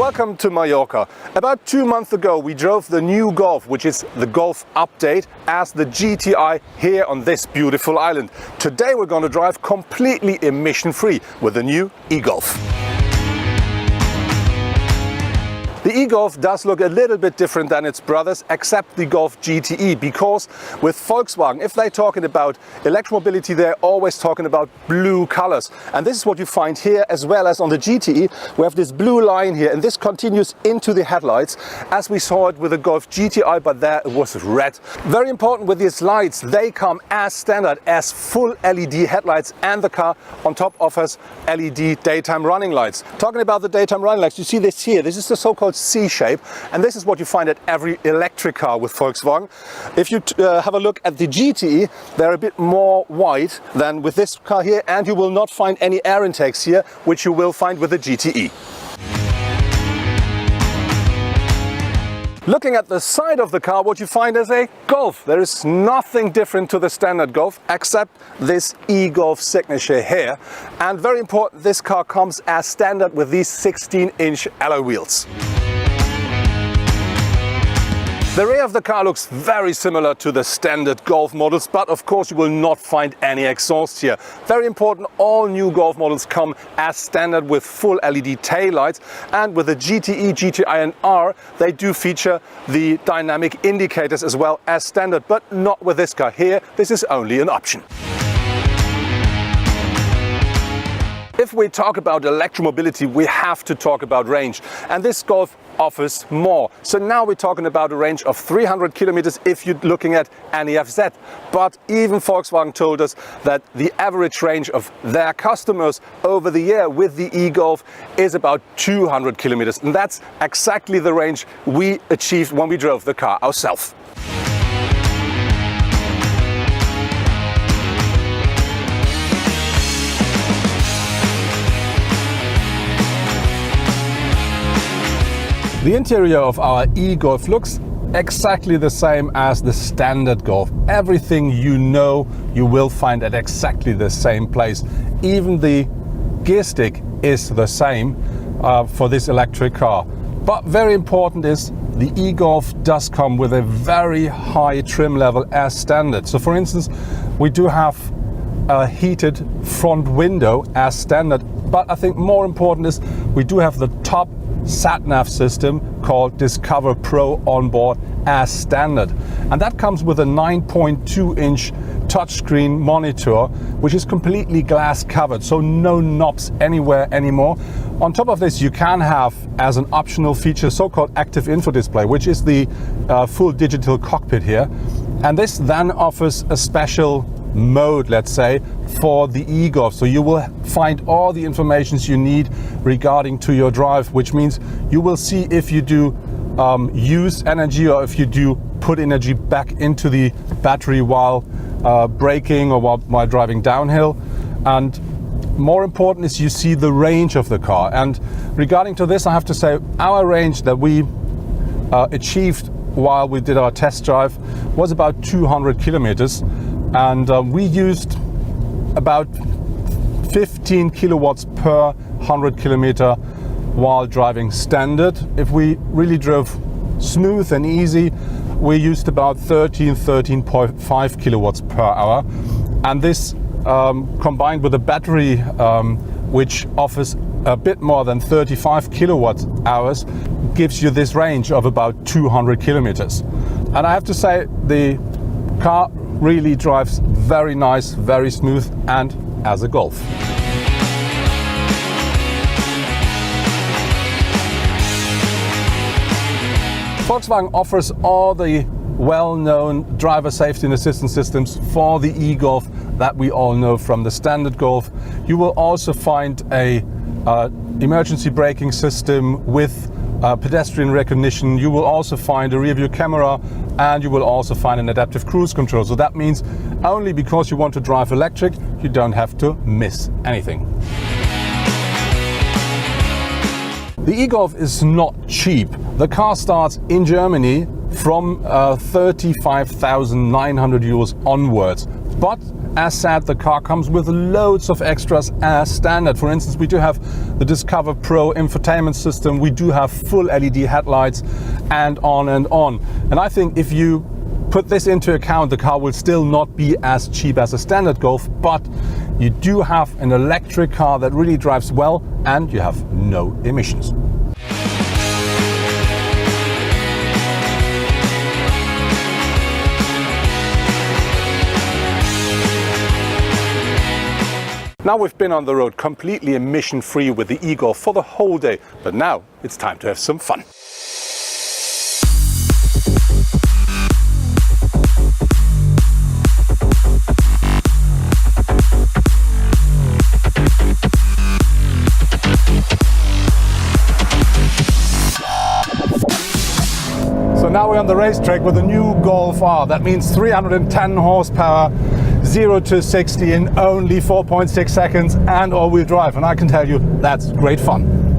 Welcome to Mallorca. About 2 months ago we drove the new Golf, which is the Golf update, as the GTI here on this beautiful island. Today we're going to drive completely emission-free with the new eGolf. The eGolf does look a little bit different than its brothers, except the Golf GTE, because with Volkswagen, if they're talking about electromobility, they're always talking about blue colors. And this is what you find here, as well as on the GTE. We have this blue line here, and this continues into the headlights, as we saw it with the Golf GTI, but there it was red. Very important with these lights, they come as standard as full LED headlights, and the car on top offers LED daytime running lights. Talking about the daytime running lights, you see this here. This is the so-called C-shape, and this is what you find at every electric car with Volkswagen. If you have a look at the GTE, they're a bit more wide than with this car here, and you will not find any air intakes here, which you will find with the GTE. Looking at the side of the car, what you find is a Golf. There is nothing different to the standard Golf except this eGolf signature here. And very important, this car comes as standard with these 16-inch alloy wheels. The rear of the car looks very similar to the standard Golf models, but of course you will not find any exhaust here. Very important, all new Golf models come as standard with full LED taillights, and with the GTE, GTI and R they do feature the dynamic indicators as well as standard, but not with this car here. This is only an option. If we talk about electromobility, we have to talk about range, and this Golf offers more. So now we're talking about a range of 300 kilometers if you're looking at NEFZ. But even Volkswagen told us that the average range of their customers over the year with the eGolf is about 200 kilometers. And that's exactly the range we achieved when we drove the car ourselves. The interior of our eGolf looks exactly the same as the standard Golf. Everything you know you will find at exactly the same place. Even the gear stick is the same for this electric car. But very important is the eGolf does come with a very high trim level as standard. So for instance, we do have a heated front window as standard, but I think more important is we do have the top sat-nav system called Discover Pro on board as standard, and that comes with a 9.2-inch touchscreen monitor, which is completely glass covered, so no knobs anywhere anymore. On top of this, you can have as an optional feature so-called active info display, which is the full digital cockpit here, and this then offers a special mode, let's say, for the eGolf. So you will find all the information you need regarding to your drive, which means you will see if you do use energy or if you do put energy back into the battery while braking or while driving downhill. And more important is you see the range of the car. And regarding to this, I have to say our range that we achieved while we did our test drive was about 200 kilometers. And we used about 15 kilowatts per 100 kilometer while driving standard. If we really drove smooth and easy, we used about 13.5 kilowatts per hour. And this combined with a battery which offers a bit more than 35 kilowatt hours gives you this range of about 200 kilometers. And I have to say the car really drives very nice, very smooth, and as a Golf. Volkswagen offers all the well-known driver safety and assistance systems for the eGolf that we all know from the standard Golf. You will also find a emergency braking system with pedestrian recognition. You will also find a rear view camera, and you will also find an adaptive cruise control. So that means only because you want to drive electric, you don't have to miss anything. The eGolf is not cheap. The car starts in Germany from 35,900 euros onwards. But As said, the car comes with loads of extras as standard. For instance, we do have the Discover Pro infotainment system, we do have full LED headlights, and on and on. And I think if you put this into account, the car will still not be as cheap as a standard Golf, but you do have an electric car that really drives well and you have no emissions. Now we've been on the road completely emission-free with the eGolf for the whole day, but now it's time to have some fun. So now we're on the racetrack with a new Golf R. That means 310 horsepower, 0 to 60 in only 4.6 seconds and all-wheel drive. And I can tell you, that's great fun.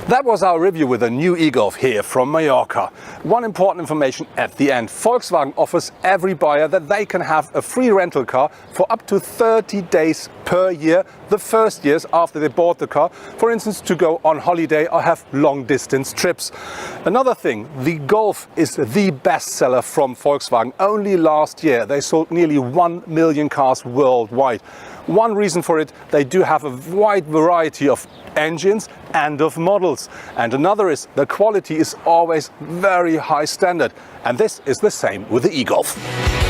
That was our review with a new eGolf here from Mallorca. One important information at the end. Volkswagen offers every buyer that they can have a free rental car for up to 30 days per year, the first years after they bought the car, for instance to go on holiday or have long distance trips. Another thing, the Golf is the bestseller from Volkswagen. Only last year they sold nearly 1 million cars worldwide. One reason for it, they do have a wide variety of engines and of models. And another is the quality is always very high standard. And this is the same with the eGolf.